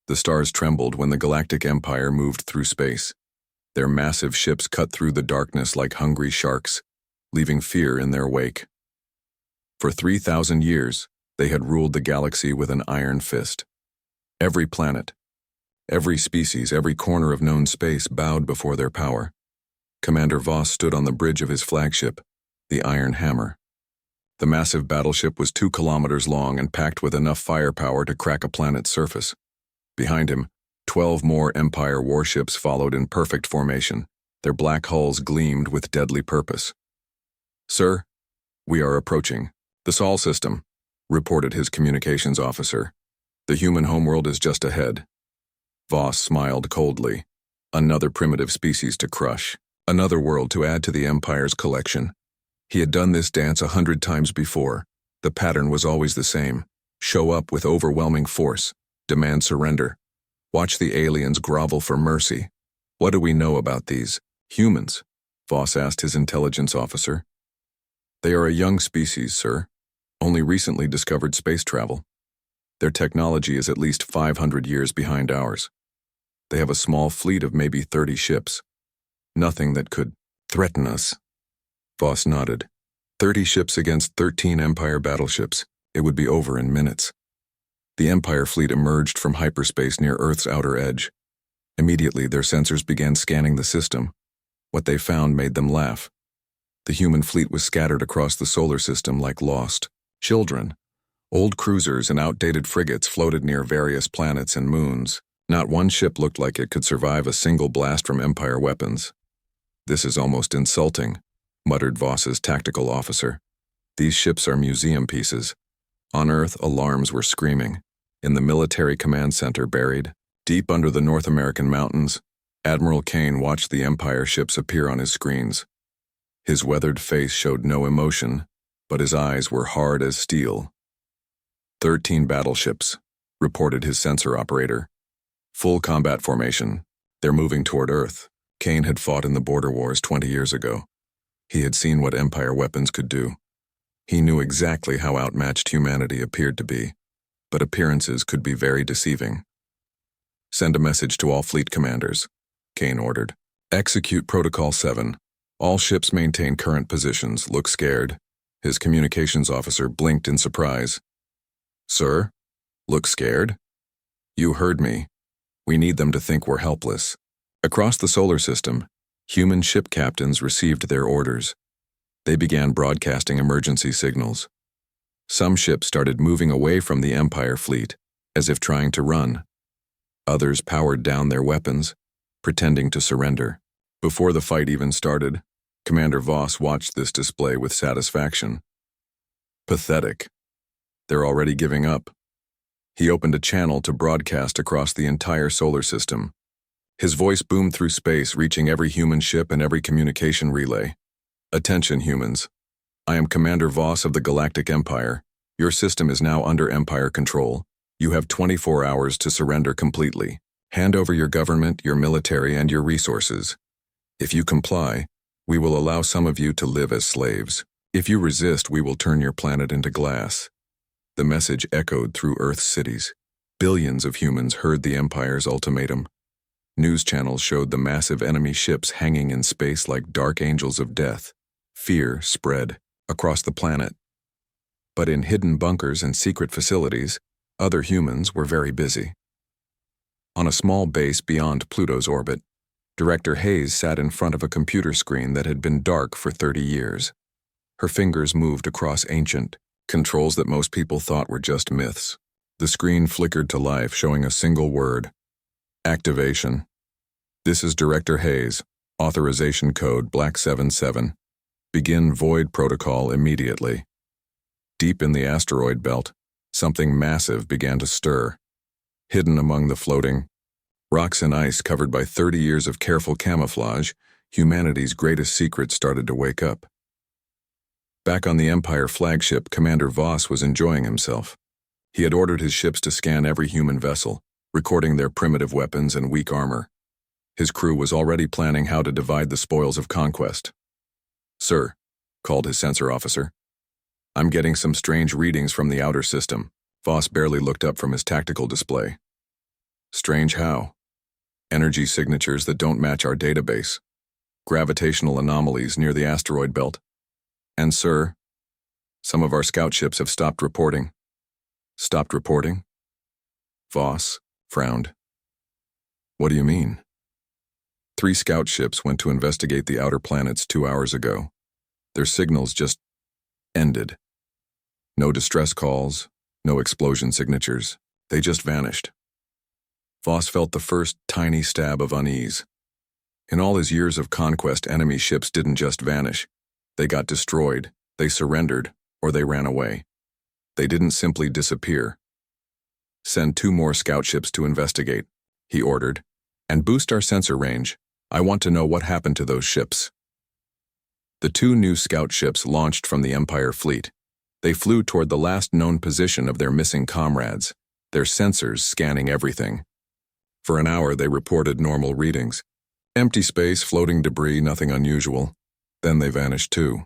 The stars trembled when the Galactic Empire moved through space. Their massive ships cut through the darkness like hungry sharks, leaving fear in their wake. For 3,000 years, they had ruled the galaxy with an iron fist. Every planet, every species, every corner of known space bowed before their power. Commander Voss stood on the bridge of his flagship, the Iron Hammer. The massive battleship was 2 kilometers long and packed with enough firepower to crack a planet's surface. Behind him, 12 more Empire warships followed in perfect formation. Their black hulls gleamed with deadly purpose. "Sir, we are approaching the Sol system," reported his communications officer. "The human homeworld is just ahead." Voss smiled coldly. Another primitive species to crush. Another world to add to the Empire's collection. He had done this dance 100 times before. The pattern was always the same. Show up with overwhelming force. Demand surrender. Watch the aliens grovel for mercy. "What do we know about these humans?" Voss asked his intelligence officer. "They are a young species, sir. Only recently discovered space travel. Their technology is at least 500 years behind ours. They have a small fleet of maybe 30 ships. Nothing that could threaten us." Voss nodded. 30 ships against 13 Empire battleships. It would be over in minutes. The Empire fleet emerged from hyperspace near Earth's outer edge. Immediately, their sensors began scanning the system. What they found made them laugh. The human fleet was scattered across the solar system like lost children. Old cruisers and outdated frigates floated near various planets and moons. Not one ship looked like it could survive a single blast from Empire weapons. "This is almost insulting," muttered Voss's tactical officer. "These ships are museum pieces." On Earth, alarms were screaming. In the military command center buried, deep under the North American mountains, Admiral Kane watched the Empire ships appear on his screens. His weathered face showed no emotion, but his eyes were hard as steel. 13 battleships, reported his sensor operator. Full combat formation. They're moving toward Earth. Kane had fought in the border wars 20 years ago. He had seen what Empire weapons could do. He knew exactly how outmatched humanity appeared to be, but appearances could be very deceiving. "Send a message to all fleet commanders," Kane ordered. "Execute Protocol 7. All ships maintain current positions. Look scared." His communications officer blinked in surprise. "Sir? Look scared?" "You heard me. We need them to think we're helpless." Across the solar system, human ship captains received their orders. They began broadcasting emergency signals. Some ships started moving away from the Empire fleet, as if trying to run. Others powered down their weapons, pretending to surrender. Before the fight even started, Commander Voss watched this display with satisfaction. Pathetic. They're already giving up. He opened a channel to broadcast across the entire solar system. His voice boomed through space, reaching every human ship and every communication relay. "Attention, humans. I am Commander Voss of the Galactic Empire. Your system is now under Empire control. You have 24 hours to surrender completely. Hand over your government, your military, and your resources. If you comply, we will allow some of you to live as slaves. If you resist, we will turn your planet into glass." The message echoed through Earth's cities. Billions of humans heard the Empire's ultimatum. News channels showed the massive enemy ships hanging in space like dark angels of death. Fear spread across the planet. But in hidden bunkers and secret facilities, other humans were very busy. On a small base beyond Pluto's orbit, Director Hayes sat in front of a computer screen that had been dark for 30 years. Her fingers moved across ancient controls that most people thought were just myths. The screen flickered to life, showing a single word: activation. "This is Director Hayes. Authorization code Black 77. Begin void protocol immediately." Deep in the asteroid belt, something massive began to stir. Hidden among the floating rocks and ice covered by 30 years of careful camouflage, humanity's greatest secret started to wake up. Back on the Empire flagship, Commander Voss was enjoying himself. He had ordered his ships to scan every human vessel, recording their primitive weapons and weak armor. His crew was already planning how to divide the spoils of conquest. "Sir," called his sensor officer. "I'm getting some strange readings from the outer system." Voss barely looked up from his tactical display. Strange how? Energy signatures that don't match our database. Gravitational anomalies near the asteroid belt. And sir, some of our scout ships have stopped reporting. Stopped reporting? Voss frowned. What do you mean? 3 scout ships went to investigate the outer planets 2 hours ago. Their signals just ended. No distress calls, no explosion signatures. They just vanished. Voss felt the first tiny stab of unease. In all his years of conquest, enemy ships didn't just vanish. They got destroyed, they surrendered, or they ran away. They didn't simply disappear. Send 2 more scout ships to investigate, he ordered, and boost our sensor range. I want to know what happened to those ships. The 2 new scout ships launched from the Empire fleet. They flew toward the last known position of their missing comrades, their sensors scanning everything. For an hour they reported normal readings. Empty space, floating debris, nothing unusual. Then they vanished too.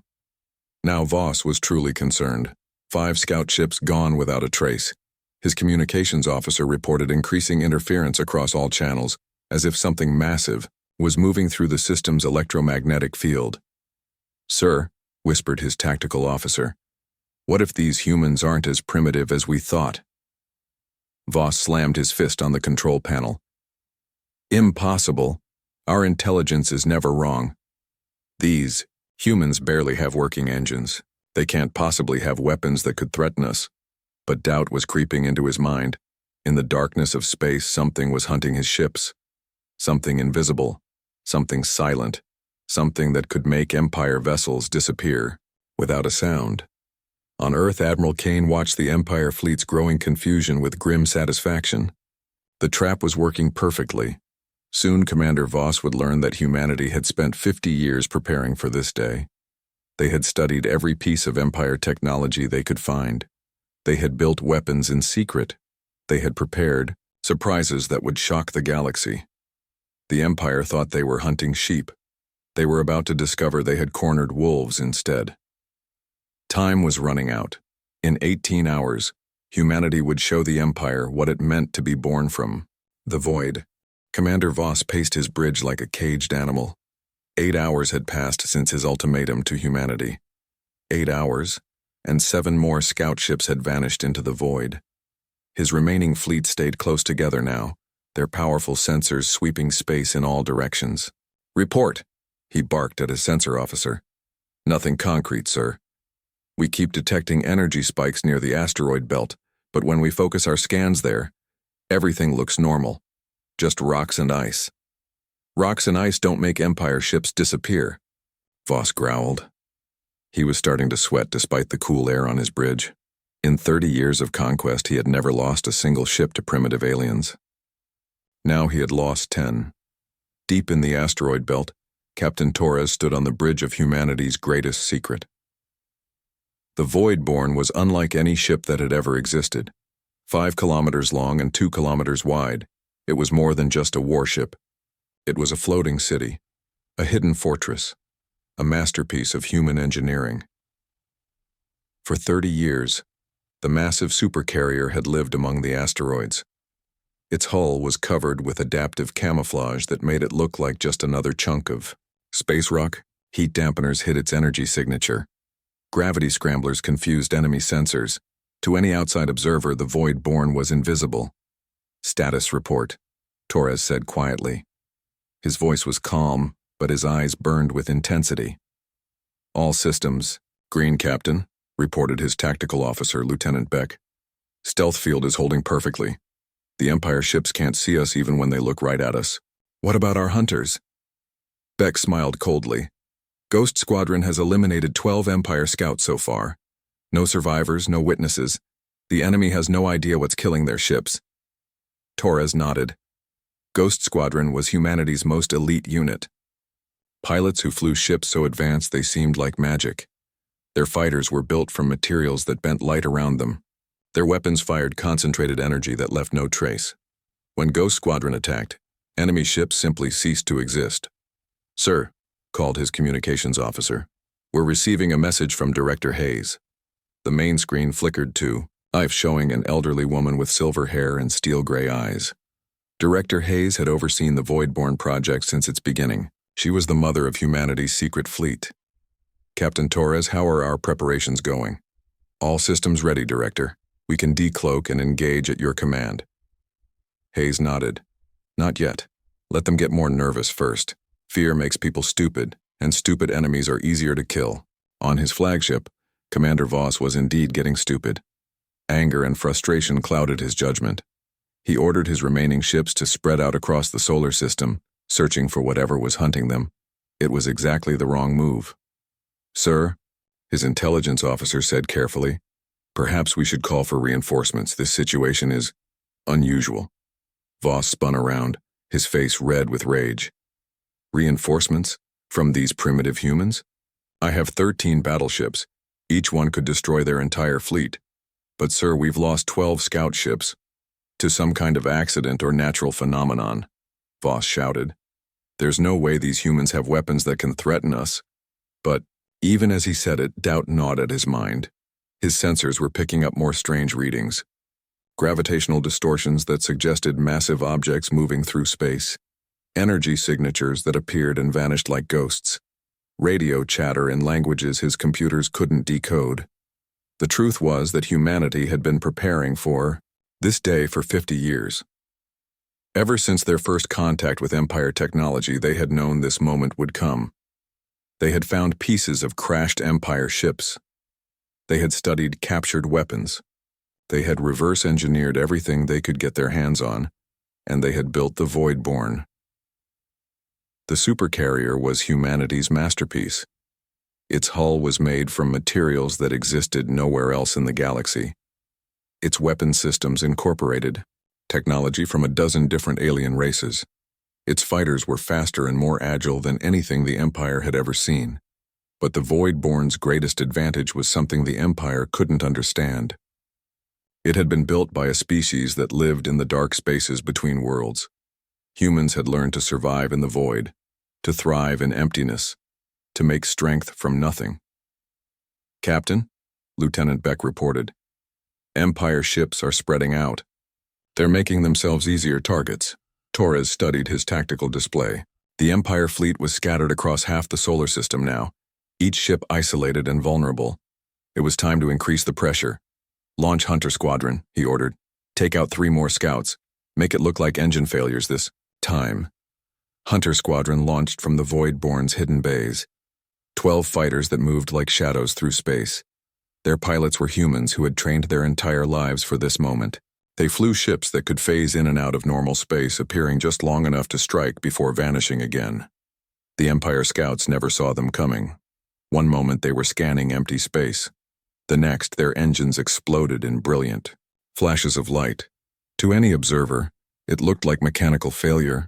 Now Voss was truly concerned. 5 scout ships gone without a trace. His communications officer reported increasing interference across all channels, as if something massive was moving through the system's electromagnetic field. Sir, whispered his tactical officer, what if these humans aren't as primitive as we thought? Voss slammed his fist on the control panel. Impossible. Our intelligence is never wrong. These humans barely have working engines. They can't possibly have weapons that could threaten us. But doubt was creeping into his mind. In the darkness of space, something was hunting his ships. Something invisible. Something silent. Something that could make Empire vessels disappear without a sound. On Earth, Admiral Kane watched the Empire fleet's growing confusion with grim satisfaction. The trap was working perfectly. Soon Commander Voss would learn that humanity had spent 50 years preparing for this day. They had studied every piece of Empire technology they could find. They had built weapons in secret. They had prepared surprises that would shock the galaxy. The Empire thought they were hunting sheep. They were about to discover they had cornered wolves instead. Time was running out. In 18 hours, humanity would show the Empire what it meant to be born from the void. Commander Voss paced his bridge like a caged animal. 8 hours had passed since his ultimatum to humanity. 8 hours, and 7 more scout ships had vanished into the void. His remaining fleet stayed close together now, their powerful sensors sweeping space in all directions. Report, he barked at his sensor officer. Nothing concrete, sir. We keep detecting energy spikes near the asteroid belt, but when we focus our scans there, everything looks normal. Just rocks and ice. Rocks and ice don't make Empire ships disappear, Voss growled. He was starting to sweat despite the cool air on his bridge. In 30 years of conquest, he had never lost a single ship to primitive aliens. Now he had lost 10. Deep in the asteroid belt, Captain Torres stood on the bridge of humanity's greatest secret. The Voidborn was unlike any ship that had ever existed. 5 kilometers long and 2 kilometers wide, it was more than just a warship. It was a floating city, a hidden fortress, a masterpiece of human engineering. For 30 years, the massive Supercarrier had lived among the asteroids. Its hull was covered with adaptive camouflage that made it look like just another chunk of space rock. Heat dampeners hid its energy signature. Gravity scramblers confused enemy sensors. To any outside observer, the Voidborn was invisible. Status report, Torres said quietly. His voice was calm, but his eyes burned with intensity. All systems, green, Captain, reported his tactical officer, Lieutenant Beck. Stealth field is holding perfectly. The Empire ships can't see us even when they look right at us. What about our hunters? Beck smiled coldly. Ghost Squadron has eliminated 12 Empire scouts so far. No survivors, no witnesses. The enemy has no idea what's killing their ships. Torres nodded. Ghost Squadron was humanity's most elite unit. Pilots who flew ships so advanced they seemed like magic. Their fighters were built from materials that bent light around them. Their weapons fired concentrated energy that left no trace. When Ghost Squadron attacked, enemy ships simply ceased to exist. Sir, called his communications officer, we're receiving a message from Director Hayes. The main screen flickered to, showing an elderly woman with silver hair and steel gray eyes. Director Hayes had overseen the Voidborn project since its beginning. She was the mother of humanity's secret fleet. Captain Torres, how are our preparations going? All systems ready, Director. We can decloak and engage at your command. Hayes nodded. Not yet. Let them get more nervous first. Fear makes people stupid, and stupid enemies are easier to kill. On his flagship, Commander Voss was indeed getting stupid. Anger and frustration clouded his judgment. He ordered his remaining ships to spread out across the solar system, searching for whatever was hunting them. It was exactly the wrong move. Sir, his intelligence officer said carefully, perhaps we should call for reinforcements. This situation is unusual. Voss spun around, his face red with rage. Reinforcements? From these primitive humans? I have 13 battleships. Each one could destroy their entire fleet. But sir, we've lost 12 scout ships. To some kind of accident or natural phenomenon, Voss shouted. There's no way these humans have weapons that can threaten us. But, even as he said it, doubt gnawed at his mind. His sensors were picking up more strange readings. Gravitational distortions that suggested massive objects moving through space. Energy signatures that appeared and vanished like ghosts. Radio chatter in languages his computers couldn't decode. The truth was that humanity had been preparing for this day for 50 years. Ever since their first contact with Empire technology, they had known this moment would come. They had found pieces of crashed Empire ships. They had studied captured weapons. They had reverse-engineered everything they could get their hands on, and they had built the Voidborn. The Supercarrier was humanity's masterpiece. Its hull was made from materials that existed nowhere else in the galaxy. Its weapon systems incorporated technology from a dozen different alien races. Its fighters were faster and more agile than anything the Empire had ever seen. But the Voidborn's greatest advantage was something the Empire couldn't understand. It had been built by a species that lived in the dark spaces between worlds. Humans had learned to survive in the void, to thrive in emptiness, to make strength from nothing. Captain, Lieutenant Beck reported, Empire ships are spreading out. They're making themselves easier targets. Torres studied his tactical display. The Empire fleet was scattered across half the solar system now, each ship isolated and vulnerable. It was time to increase the pressure. Launch Hunter Squadron, he ordered. Take out 3 more scouts. Make it look like engine failures this time. Hunter Squadron launched from the Voidborn's hidden bays. 12 fighters that moved like shadows through space. Their pilots were humans who had trained their entire lives for this moment. They flew ships that could phase in and out of normal space, appearing just long enough to strike before vanishing again. The Empire scouts never saw them coming. One moment they were scanning empty space. The next, their engines exploded in brilliant flashes of light. To any observer, it looked like mechanical failure.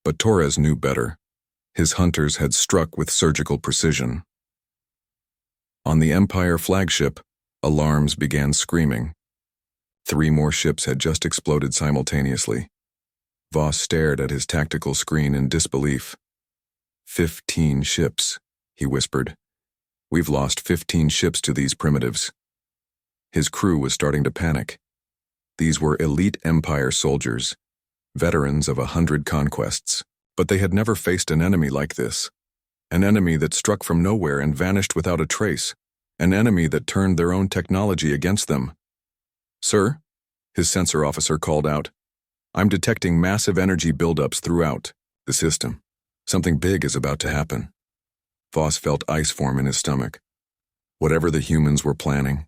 But Torres knew better. His hunters had struck with surgical precision. On the Empire flagship, alarms began screaming. 3 more ships had just exploded simultaneously. Voss stared at his tactical screen in disbelief. 15 ships, he whispered. We've lost 15 ships to these primitives. His crew was starting to panic. These were elite Empire soldiers, veterans of 100 conquests, but they had never faced an enemy like this. An enemy that struck from nowhere and vanished without a trace. An enemy that turned their own technology against them. Sir, his sensor officer called out, I'm detecting massive energy buildups throughout the system. Something big is about to happen. Voss felt ice form in his stomach. Whatever the humans were planning,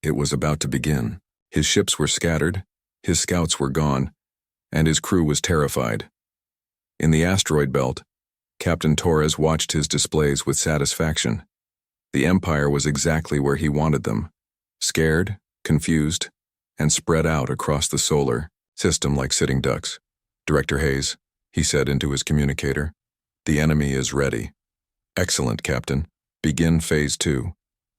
it was about to begin. His ships were scattered, his scouts were gone, and his crew was terrified. In the asteroid belt, Captain Torres watched his displays with satisfaction. The Empire was exactly where he wanted them, scared, confused, and spread out across the solar system like sitting ducks. Director Hayes, he said into his communicator, the enemy is ready. Excellent, Captain. Begin Phase 2.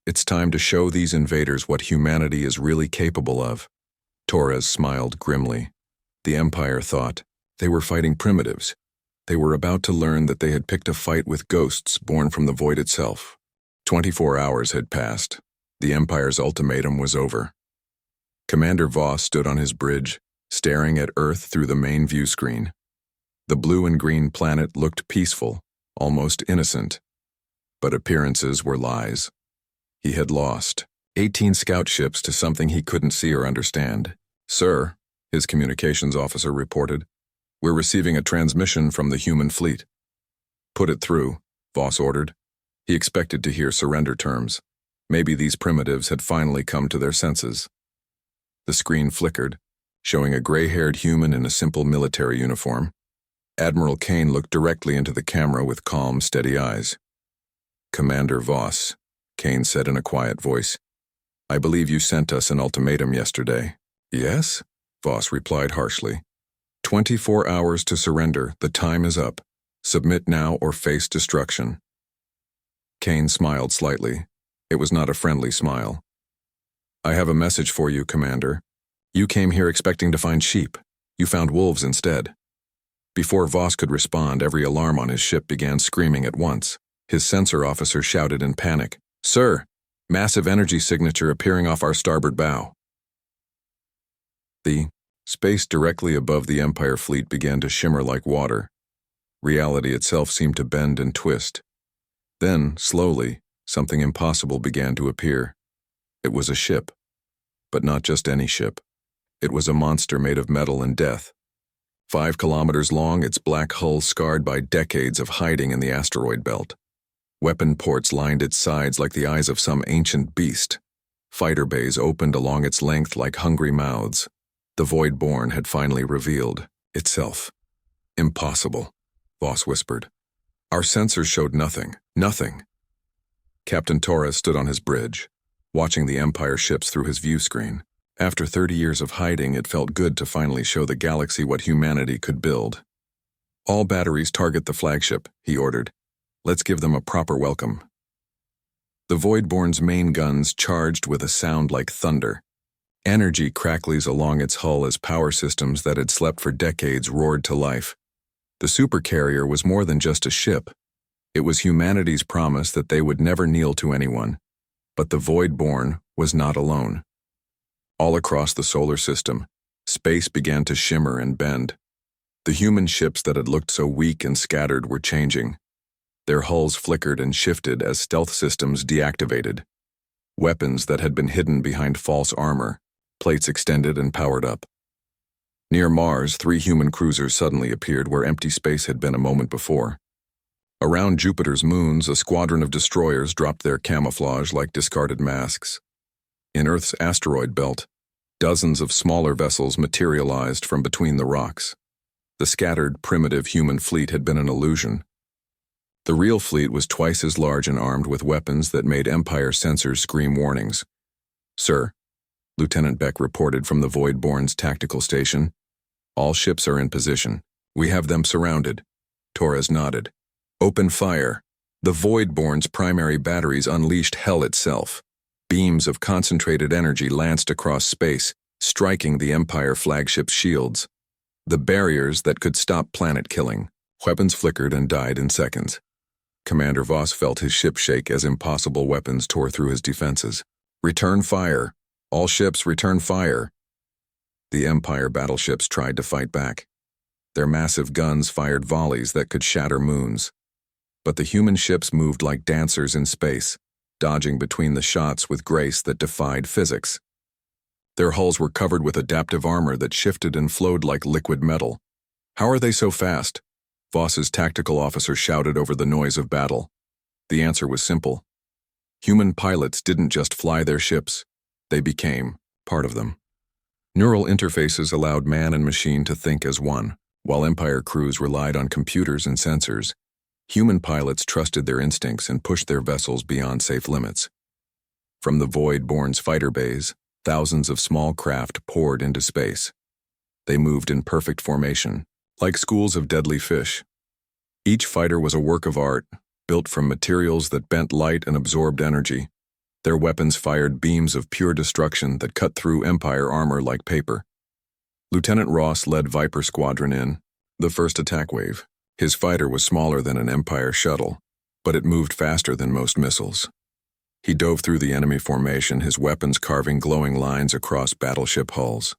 It's time to show these invaders what humanity is really capable of. Torres smiled grimly. The Empire thought they were fighting primitives. They were about to learn that they had picked a fight with ghosts born from the void itself. 24 hours had passed. The Empire's ultimatum was over. Commander Voss stood on his bridge, staring at Earth through the main view screen. The blue and green planet looked peaceful, almost innocent. But appearances were lies. He had lost 18 scout ships to something he couldn't see or understand. "Sir," his communications officer reported, "we're receiving a transmission from the human fleet." "Put it through," Voss ordered. He expected to hear surrender terms. Maybe these primitives had finally come to their senses. The screen flickered, showing a gray-haired human in a simple military uniform. Admiral Kane looked directly into the camera with calm, steady eyes. "Commander Voss," Kane said in a quiet voice, "I believe you sent us an ultimatum yesterday." "Yes?" Voss replied harshly. 24 hours to surrender. The time is up. Submit now or face destruction." Kane smiled slightly. It was not a friendly smile. "I have a message for you, Commander. You came here expecting to find sheep. You found wolves instead." Before Voss could respond, every alarm on his ship began screaming at once. His sensor officer shouted in panic, "Sir, massive energy signature appearing off our starboard bow." The space directly above the Empire fleet began to shimmer like water. Reality itself seemed to bend and twist. Then, slowly, something impossible began to appear. It was a ship. But not just any ship. It was a monster made of metal and death. 5 kilometers long, its black hull scarred by decades of hiding in the asteroid belt. Weapon ports lined its sides like the eyes of some ancient beast. Fighter bays opened along its length like hungry mouths. The Void-born had finally revealed itself. "Impossible," Voss whispered. "Our sensors showed nothing. Nothing." Captain Torres stood on his bridge, watching the Empire ships through his view screen. After 30 years of hiding, it felt good to finally show the galaxy what humanity could build. "All batteries target the flagship," he ordered. "Let's give them a proper welcome." The Void-born's main guns charged with a sound like thunder. Energy crackles along its hull as power systems that had slept for decades roared to life. The Supercarrier was more than just a ship. It was humanity's promise that they would never kneel to anyone. But the Void-born was not alone. All across the solar system, space began to shimmer and bend. The human ships that had looked so weak and scattered were changing. Their hulls flickered and shifted as stealth systems deactivated. Weapons that had been hidden behind false armor, plates extended and powered up. Near Mars, 3 human cruisers suddenly appeared where empty space had been a moment before. Around Jupiter's moons, a squadron of destroyers dropped their camouflage like discarded masks. In Earth's asteroid belt, dozens of smaller vessels materialized from between the rocks. The scattered, primitive human fleet had been an illusion. The real fleet was twice as large and armed with weapons that made Empire sensors scream warnings. "Sir," Lieutenant Beck reported from the Void-born's tactical station, "all ships are in position. We have them surrounded." Torres nodded. "Open fire." The Void-born's primary batteries unleashed hell itself. Beams of concentrated energy lanced across space, striking the Empire flagship's shields. The barriers that could stop planet killing. Weapons flickered and died in seconds. Commander Voss felt his ship shake as impossible weapons tore through his defenses. "Return fire. All ships return fire." The Empire battleships tried to fight back. Their massive guns fired volleys that could shatter moons. But the human ships moved like dancers in space, dodging between the shots with grace that defied physics. Their hulls were covered with adaptive armor that shifted and flowed like liquid metal. "How are they so fast?" Voss's tactical officer shouted over the noise of battle. The answer was simple. Human pilots didn't just fly their ships, they became part of them. Neural interfaces allowed man and machine to think as one. While Empire crews relied on computers and sensors, human pilots trusted their instincts and pushed their vessels beyond safe limits. From the Void-born's fighter bays, thousands of small craft poured into space. They moved in perfect formation, like schools of deadly fish. Each fighter was a work of art, built from materials that bent light and absorbed energy. Their weapons fired beams of pure destruction that cut through Empire armor like paper. Lieutenant Ross led Viper Squadron in, the first attack wave. His fighter was smaller than an Empire shuttle, but it moved faster than most missiles. He dove through the enemy formation, his weapons carving glowing lines across battleship hulls.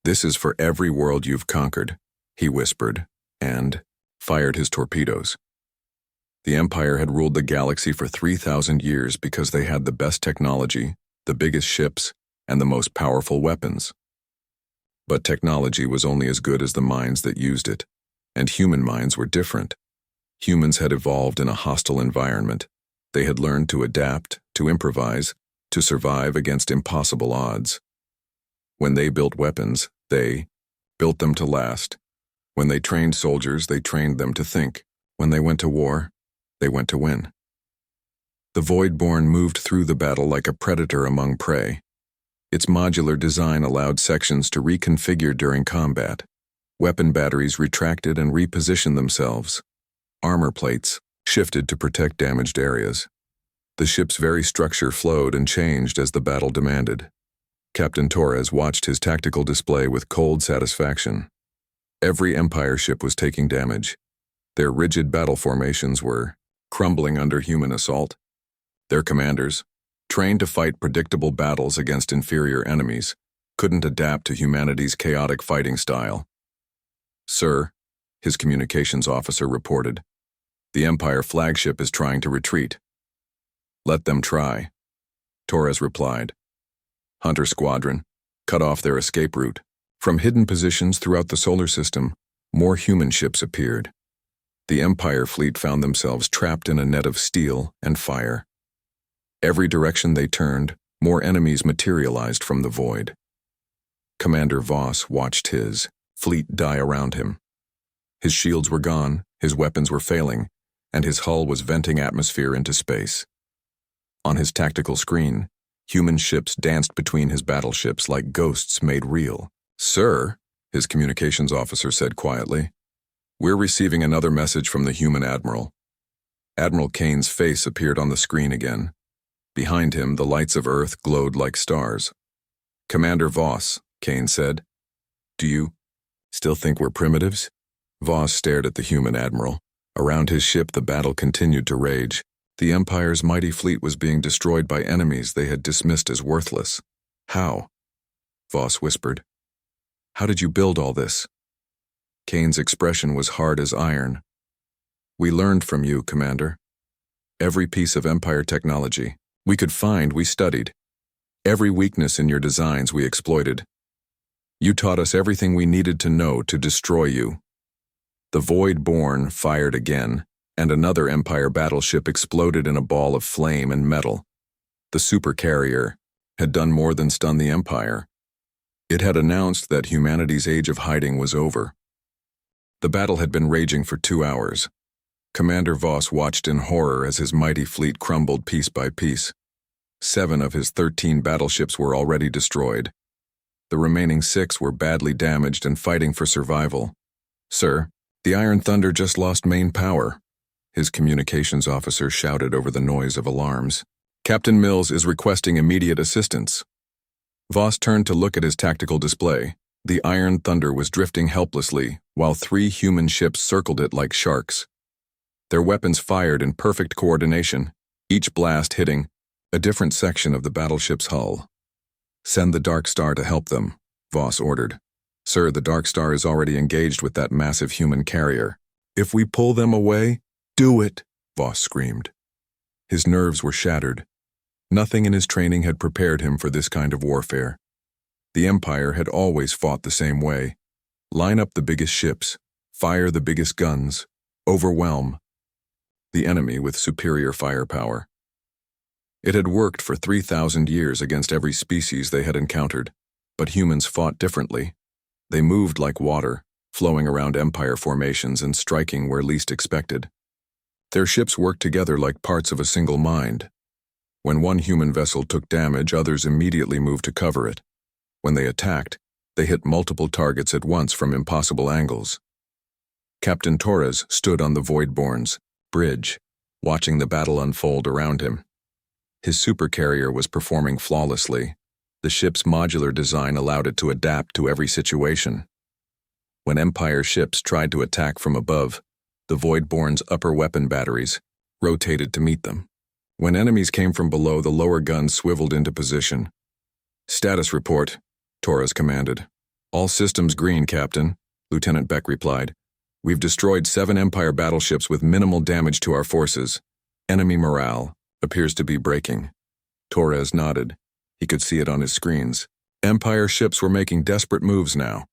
"This is for every world you've conquered," he whispered, and fired his torpedoes. The Empire had ruled the galaxy for 3,000 years because they had the best technology, the biggest ships, and the most powerful weapons. But technology was only as good as the minds that used it, and human minds were different. Humans had evolved in a hostile environment. They had learned to adapt, to improvise, to survive against impossible odds. When they built weapons, they built them to last. When they trained soldiers, they trained them to think. When they went to war, they went to win. The Voidborn moved through the battle like a predator among prey. Its modular design allowed sections to reconfigure during combat. Weapon batteries retracted and repositioned themselves. Armor plates shifted to protect damaged areas. The ship's very structure flowed and changed as the battle demanded. Captain Torres watched his tactical display with cold satisfaction. Every Empire ship was taking damage. Their rigid battle formations were crumbling under human assault. Their commanders, trained to fight predictable battles against inferior enemies, couldn't adapt to humanity's chaotic fighting style. "Sir," his communications officer reported, "the Empire flagship is trying to retreat." "Let them try," Torres replied. Hunter Squadron cut off their escape route. From hidden positions throughout the solar system, more human ships appeared. The Empire fleet found themselves trapped in a net of steel and fire. Every direction they turned, more enemies materialized from the void. Commander Voss watched his fleet die around him. His shields were gone, his weapons were failing, and his hull was venting atmosphere into space. On his tactical screen, human ships danced between his battleships like ghosts made real. "Sir," his communications officer said quietly, "we're receiving another message from the human admiral." Admiral Kane's face appeared on the screen again. Behind him, the lights of Earth glowed like stars. "Commander Voss," Kane said, "do you still think we're primitives?" Voss stared at the human admiral. Around his ship, the battle continued to rage. The Empire's mighty fleet was being destroyed by enemies they had dismissed as worthless. "How?" Voss whispered. "How did you build all this?" Kane's expression was hard as iron. "We learned from you, Commander. Every piece of Empire technology we could find, we studied. Every weakness in your designs we exploited. You taught us everything we needed to know to destroy you." The Voidborn fired again, and another Empire battleship exploded in a ball of flame and metal. The Supercarrier had done more than stun the Empire. It had announced that humanity's age of hiding was over. The battle had been raging for 2 hours. Commander Voss watched in horror as his mighty fleet crumbled piece by piece. 7 of his 13 battleships were already destroyed. The remaining 6 were badly damaged and fighting for survival. "Sir, the Iron Thunder just lost main power," his communications officer shouted over the noise of alarms. "Captain Mills is requesting immediate assistance." Voss turned to look at his tactical display. The Iron Thunder was drifting helplessly, while 3 human ships circled it like sharks. Their weapons fired in perfect coordination, each blast hitting a different section of the battleship's hull. "Send the Dark Star to help them," Voss ordered. "Sir, the Dark Star is already engaged with that massive human carrier." "If we pull them away, do it," Voss screamed. His nerves were shattered. Nothing in his training had prepared him for this kind of warfare. The Empire had always fought the same way. Line up the biggest ships, fire the biggest guns, overwhelm the enemy with superior firepower. It had worked for 3,000 years against every species they had encountered, but humans fought differently. They moved like water, flowing around Empire formations and striking where least expected. Their ships worked together like parts of a single mind. When one human vessel took damage, others immediately moved to cover it. When they attacked, they hit multiple targets at once from impossible angles. Captain Torres stood on the Voidborn's bridge, watching the battle unfold around him. His supercarrier was performing flawlessly. The ship's modular design allowed it to adapt to every situation. When Empire ships tried to attack from above, the Voidborn's upper weapon batteries rotated to meet them. When enemies came from below, the lower guns swiveled into position. "Status report," Torres commanded. All systems green, Captain, Lieutenant Beck replied. We've destroyed 7 Empire battleships with minimal damage to our forces. Enemy morale appears to be breaking. Torres nodded. He could see it on his screens. Empire ships were making desperate moves now,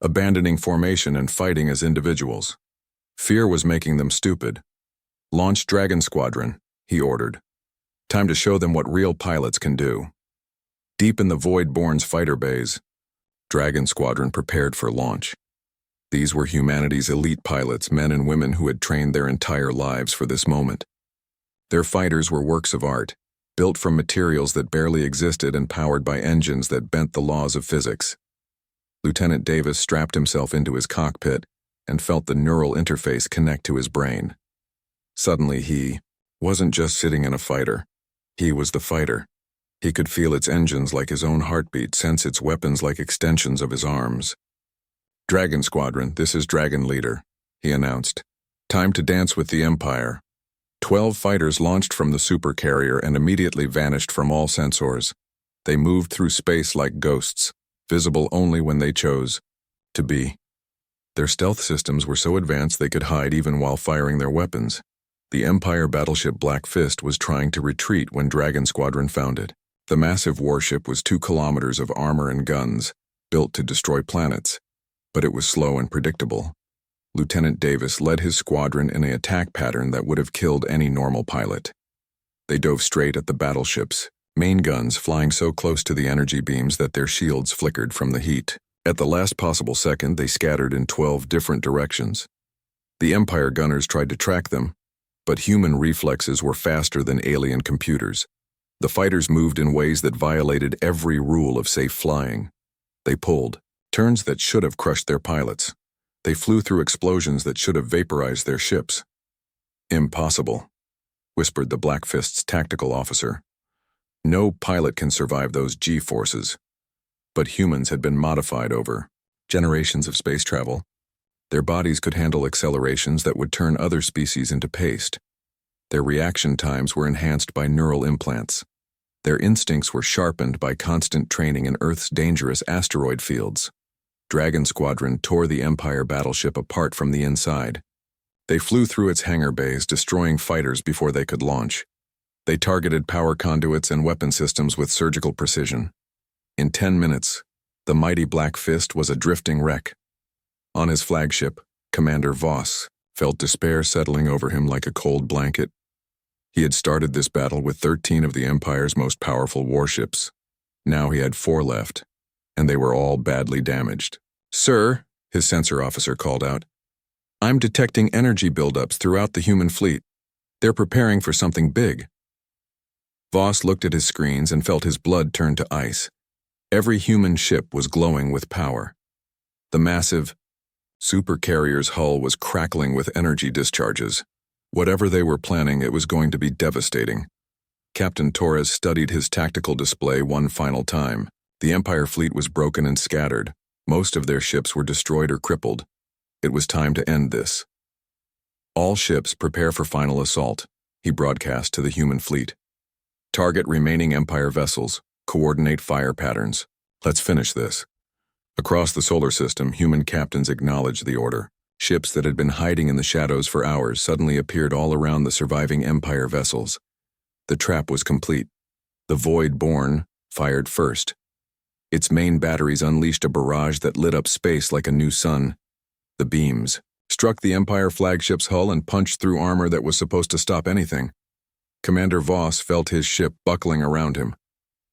abandoning formation and fighting as individuals. Fear was making them stupid. Launch Dragon Squadron, he ordered. Time to show them what real pilots can do. Deep in the Void-Born's fighter bays, Dragon Squadron prepared for launch. These were humanity's elite pilots, men and women who had trained their entire lives for this moment. Their fighters were works of art, built from materials that barely existed and powered by engines that bent the laws of physics. Lieutenant Davis strapped himself into his cockpit and felt the neural interface connect to his brain. Suddenly he wasn't just sitting in a fighter. He was the fighter. He could feel its engines like his own heartbeat, sense its weapons like extensions of his arms. Dragon Squadron, this is Dragon Leader, he announced. Time to dance with the Empire. 12 fighters launched from the Supercarrier and immediately vanished from all sensors. They moved through space like ghosts, visible only when they chose to be. Their stealth systems were so advanced they could hide even while firing their weapons. The Empire battleship Black Fist was trying to retreat when Dragon Squadron found it. The massive warship was 2 kilometers of armor and guns, built to destroy planets, but it was slow and predictable. Lieutenant Davis led his squadron in an attack pattern that would have killed any normal pilot. They dove straight at the battleships, main guns flying so close to the energy beams that their shields flickered from the heat. At the last possible second, they scattered in 12 different directions. The Empire gunners tried to track them, but human reflexes were faster than alien computers. The fighters moved in ways that violated every rule of safe flying. They pulled turns that should have crushed their pilots. They flew through explosions that should have vaporized their ships. Impossible, whispered the Black Fist's tactical officer. No pilot can survive those G-forces. But humans had been modified over generations of space travel. Their bodies could handle accelerations that would turn other species into paste. Their reaction times were enhanced by neural implants. Their instincts were sharpened by constant training in Earth's dangerous asteroid fields. Dragon Squadron tore the Empire battleship apart from the inside. They flew through its hangar bays, destroying fighters before they could launch. They targeted power conduits and weapon systems with surgical precision. In 10 minutes, the mighty Black Fist was a drifting wreck. On his flagship, Commander Voss felt despair settling over him like a cold blanket. He had started this battle with 13 of the Empire's most powerful warships. Now he had 4 left, and they were all badly damaged. Sir, his sensor officer called out, I'm detecting energy buildups throughout the human fleet. They're preparing for something big. Voss looked at his screens and felt his blood turn to ice. Every human ship was glowing with power. The massive Supercarrier's hull was crackling with energy discharges. Whatever they were planning, it was going to be devastating. Captain Torres studied his tactical display one final time. The Empire fleet was broken and scattered. Most of their ships were destroyed or crippled. It was time to end this. All ships prepare for final assault, he broadcast to the human fleet. Target remaining Empire vessels. Coordinate fire patterns. Let's finish this. Across the solar system, human captains acknowledged the order. Ships that had been hiding in the shadows for hours suddenly appeared all around the surviving Empire vessels. The trap was complete. The Void-Born fired first. Its main batteries unleashed a barrage that lit up space like a new sun. The beams struck the Empire flagship's hull and punched through armor that was supposed to stop anything. Commander Voss felt his ship buckling around him.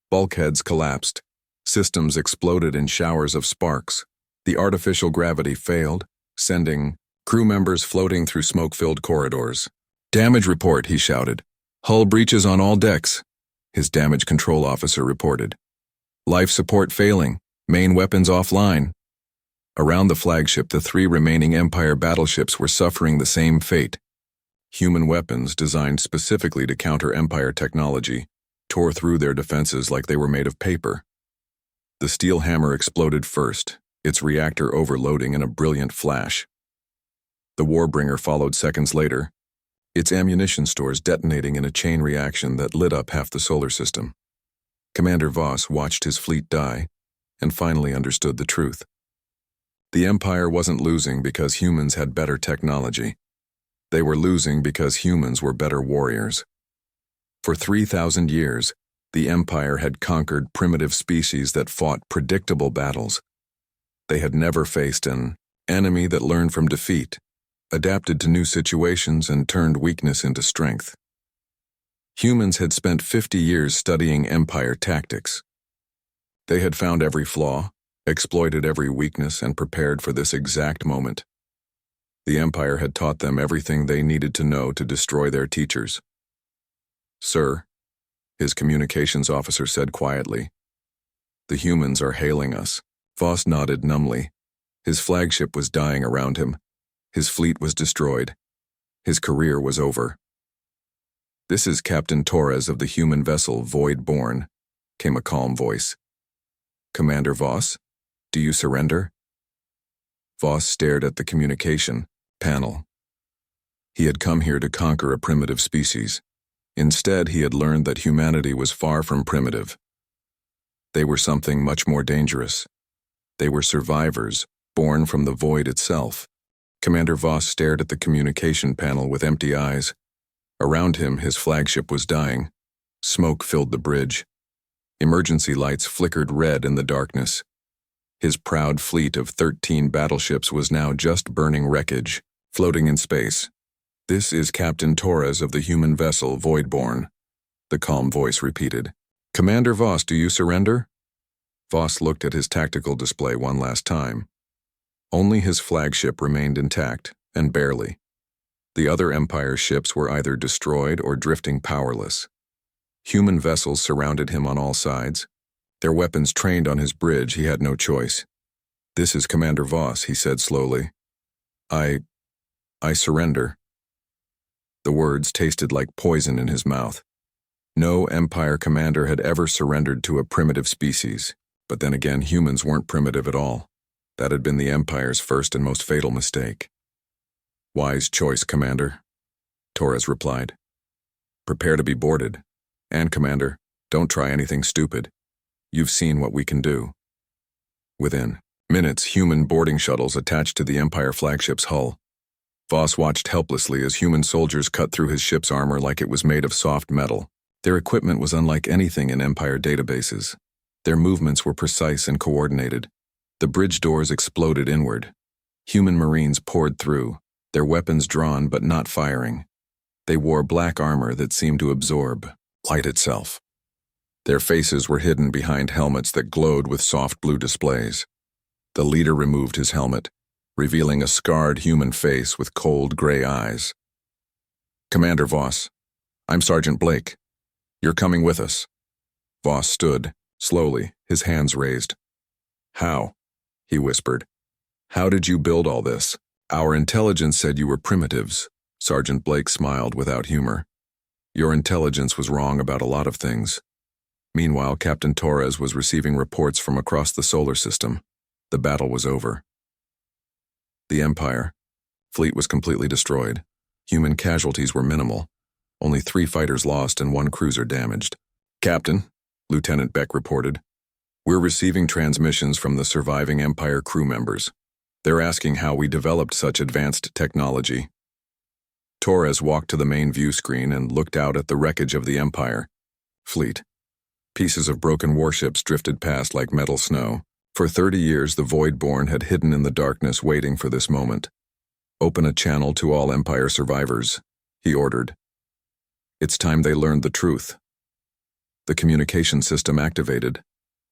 Bulkheads collapsed. Systems exploded in showers of sparks. The artificial gravity failed, sending crew members floating through smoke-filled corridors. Damage report, he shouted. Hull breaches on all decks, his damage control officer reported. Life support failing, main weapons offline. Around the flagship, the 3 remaining Empire battleships were suffering the same fate. Human weapons designed specifically to counter Empire technology tore through their defenses like they were made of paper. The steel hammer exploded first, its reactor overloading in a brilliant flash. The Warbringer followed seconds later, its ammunition stores detonating in a chain reaction that lit up half the solar system. Commander Voss watched his fleet die and finally understood the truth. The Empire wasn't losing because humans had better technology. They were losing because humans were better warriors. For 3,000 years, the Empire had conquered primitive species that fought predictable battles. They had never faced an enemy that learned from defeat, adapted to new situations, and turned weakness into strength. Humans had spent 50 years studying Empire tactics. They had found every flaw, exploited every weakness, and prepared for this exact moment. The Empire had taught them everything they needed to know to destroy their teachers. "Sir," his communications officer said quietly, "the humans are hailing us." Voss nodded numbly. His flagship was dying around him. His fleet was destroyed. His career was over. "This is Captain Torres of the human vessel Void-born," came a calm voice. "Commander Voss, do you surrender?" Voss stared at the communication panel. He had come here to conquer a primitive species. Instead, he had learned that humanity was far from primitive. They were something much more dangerous. They were survivors, born from the void itself. Commander Voss stared at the communication panel with empty eyes. Around him, his flagship was dying. Smoke filled the bridge. Emergency lights flickered red in the darkness. His proud fleet of 13 battleships was now just burning wreckage, floating in space. "This is Captain Torres of the human vessel Void-born," the calm voice repeated. "Commander Voss, do you surrender?" Voss looked at his tactical display one last time. Only his flagship remained intact, and barely. The other Empire ships were either destroyed or drifting powerless. Human vessels surrounded him on all sides. Their weapons trained on his bridge. He had no choice. "This is Commander Voss," he said slowly. I surrender." The words tasted like poison in his mouth. No Empire commander had ever surrendered to a primitive species, but then again, humans weren't primitive at all. That had been the Empire's first and most fatal mistake. "Wise choice, Commander," Torres replied. "Prepare to be boarded. And, Commander, don't try anything stupid. You've seen what we can do." Within minutes, human boarding shuttles attached to the Empire flagship's hull. Voss watched helplessly as human soldiers cut through his ship's armor like it was made of soft metal. Their equipment was unlike anything in Empire databases. Their movements were precise and coordinated. The bridge doors exploded inward. Human Marines poured through, their weapons drawn but not firing. They wore black armor that seemed to absorb light itself. Their faces were hidden behind helmets that glowed with soft blue displays. The leader removed his helmet, revealing a scarred human face with cold gray eyes. "Commander Voss, I'm Sergeant Blake. You're coming with us." Voss stood, slowly, his hands raised. "How?" he whispered. "How did you build all this?" "Our intelligence said you were primitives." Sergeant Blake smiled without humor. "Your intelligence was wrong about a lot of things." Meanwhile, Captain Torres was receiving reports from across the solar system. The battle was over. The Empire fleet was completely destroyed. Human casualties were minimal. Only 3 fighters lost and 1 cruiser damaged. "Captain," Lieutenant Beck reported, "we're receiving transmissions from the surviving Empire crew members. They're asking how we developed such advanced technology." Torres walked to the main view screen and looked out at the wreckage of the Empire fleet. Pieces of broken warships drifted past like metal snow. For 30 years, the Void-born had hidden in the darkness waiting for this moment. "Open a channel to all Empire survivors," he ordered. "It's time they learned the truth." The communication system activated,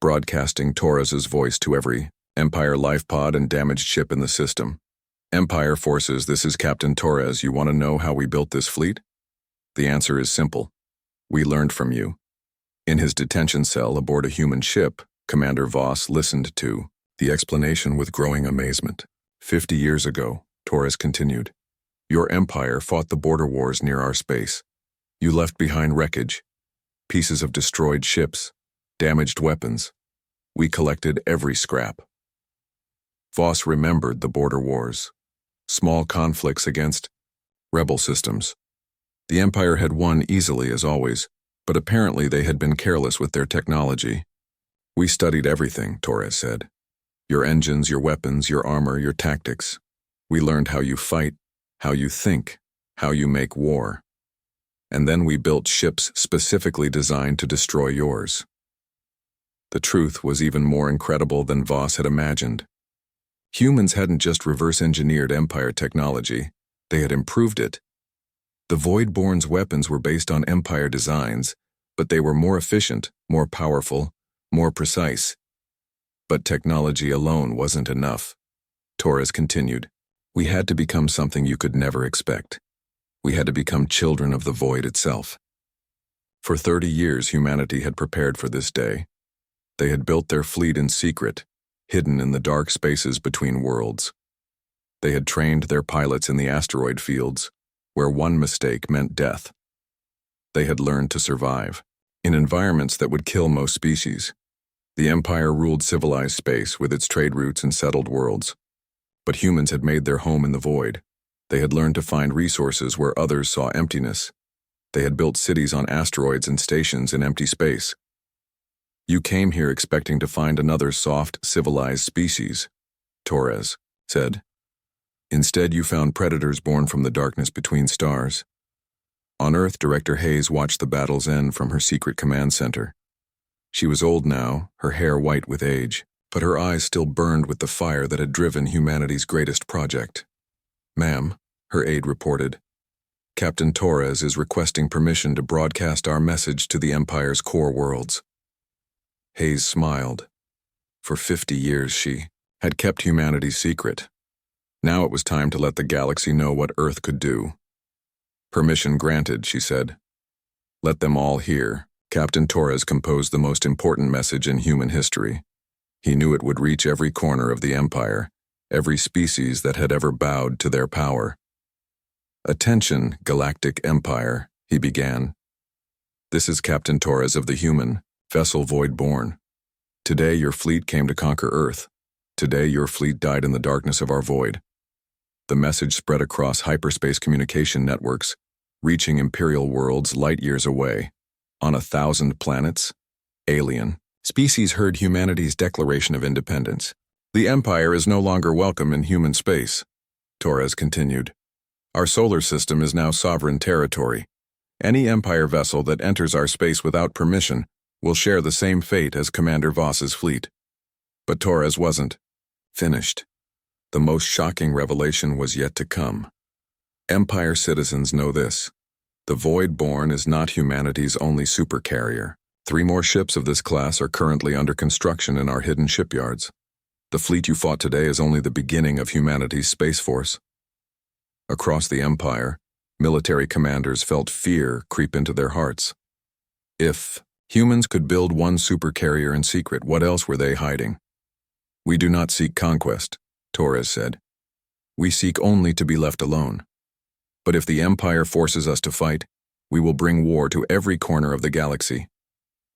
broadcasting Torres's voice to every Empire life pod and damaged ship in the system. "Empire forces, this is Captain Torres. You want to know how we built this fleet? The answer is simple. We learned from you." In his detention cell aboard a human ship, Commander Voss listened to the explanation with growing amazement. 50 years ago, Torres continued, "Your empire fought the border wars near our space. You left behind wreckage, pieces of destroyed ships, damaged weapons. We collected every scrap." Voss remembered the border wars, small conflicts against rebel systems. The Empire had won easily as always, but apparently they had been careless with their technology. "We studied everything," Torres said. Your engines, your weapons, your armor, your tactics. We learned how you fight, how you think, how you make war. And then we built ships specifically designed to destroy yours. The truth was even more incredible than Voss had imagined. Humans hadn't just reverse-engineered Empire technology, they had improved it. The Voidborn's weapons were based on Empire designs, but they were more efficient, more powerful, more precise. But technology alone wasn't enough. Torres continued. We had to become something you could never expect. We had to become children of the void itself. For 30 years, humanity had prepared for this day. They had built their fleet in secret, hidden in the dark spaces between worlds. They had trained their pilots in the asteroid fields, where one mistake meant death. They had learned to survive, in environments that would kill most species. The Empire ruled civilized space with its trade routes and settled worlds. But humans had made their home in the void. They had learned to find resources where others saw emptiness. They had built cities on asteroids and stations in empty space. You came here expecting to find another soft, civilized species, Torres said. Instead, you found predators born from the darkness between stars. On Earth, Director Hayes watched the battles end from her secret command center. She was old now, her hair white with age, but her eyes still burned with the fire that had driven humanity's greatest project. Ma'am, her aide reported, Captain Torres is requesting permission to broadcast our message to the Empire's core worlds. Hayes smiled. For 50 years she had kept humanity's secret. Now it was time to let the galaxy know what Earth could do. Permission granted, she said. Let them all hear. Captain Torres composed the most important message in human history. He knew it would reach every corner of the Empire, every species that had ever bowed to their power. Attention, Galactic Empire, he began. This is Captain Torres of the human, vessel Voidborn. Today your fleet came to conquer Earth. Today your fleet died in the darkness of our void. The message spread across hyperspace communication networks, reaching Imperial worlds light years away. On 1,000 planets, alien species heard humanity's declaration of independence. The Empire is no longer welcome in human space, Torres continued. Our solar system is now sovereign territory. Any Empire vessel that enters our space without permission will share the same fate as Commander Voss's fleet. But Torres wasn't finished. The most shocking revelation was yet to come. Empire citizens know this. The Voidborn is not humanity's only supercarrier. 3 more ships of this class are currently under construction in our hidden shipyards. The fleet you fought today is only the beginning of humanity's space force. Across the Empire, military commanders felt fear creep into their hearts. If humans could build one supercarrier in secret, what else were they hiding? We do not seek conquest, Torres said. We seek only to be left alone. But if the Empire forces us to fight, we will bring war to every corner of the galaxy.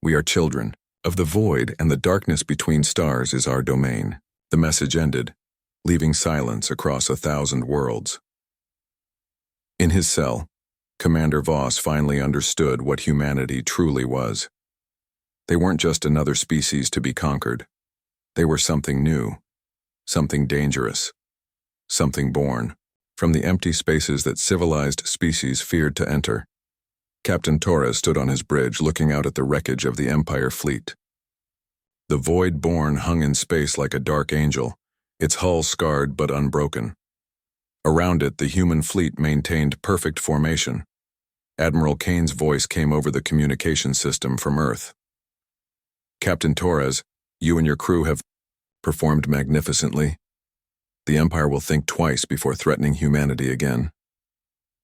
We are children of the void, and the darkness between stars is our domain. The message ended, leaving silence across 1,000 worlds. In his cell, Commander Voss finally understood what humanity truly was. They weren't just another species to be conquered. They were something new, something dangerous, something born from the empty spaces that civilized species feared to enter. Captain Torres stood on his bridge looking out at the wreckage of the Empire fleet. The Voidborn hung in space like a dark angel, its hull scarred but unbroken. Around it, the human fleet maintained perfect formation. Admiral Kane's voice came over the communication system from Earth. Captain Torres, you and your crew have performed magnificently. The Empire will think twice before threatening humanity again.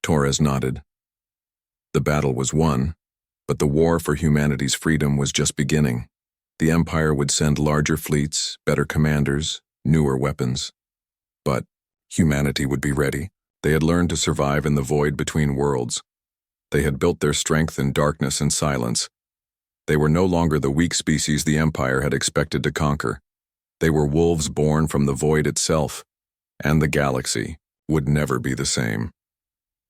Torres nodded. The battle was won, but the war for humanity's freedom was just beginning. The Empire would send larger fleets, better commanders, newer weapons. But humanity would be ready. They had learned to survive in the void between worlds. They had built their strength in darkness and silence. They were no longer the weak species the Empire had expected to conquer. They were wolves born from the void itself, and the galaxy would never be the same.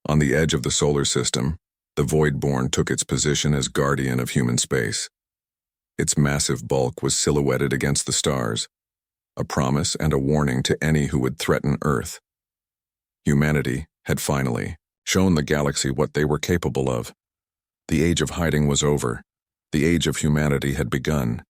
On the edge of the solar system, the Voidborn took its position as guardian of human space. Its massive bulk was silhouetted against the stars, a promise and a warning to any who would threaten Earth. Humanity had finally shown the galaxy what they were capable of. The age of hiding was over. The age of humanity had begun.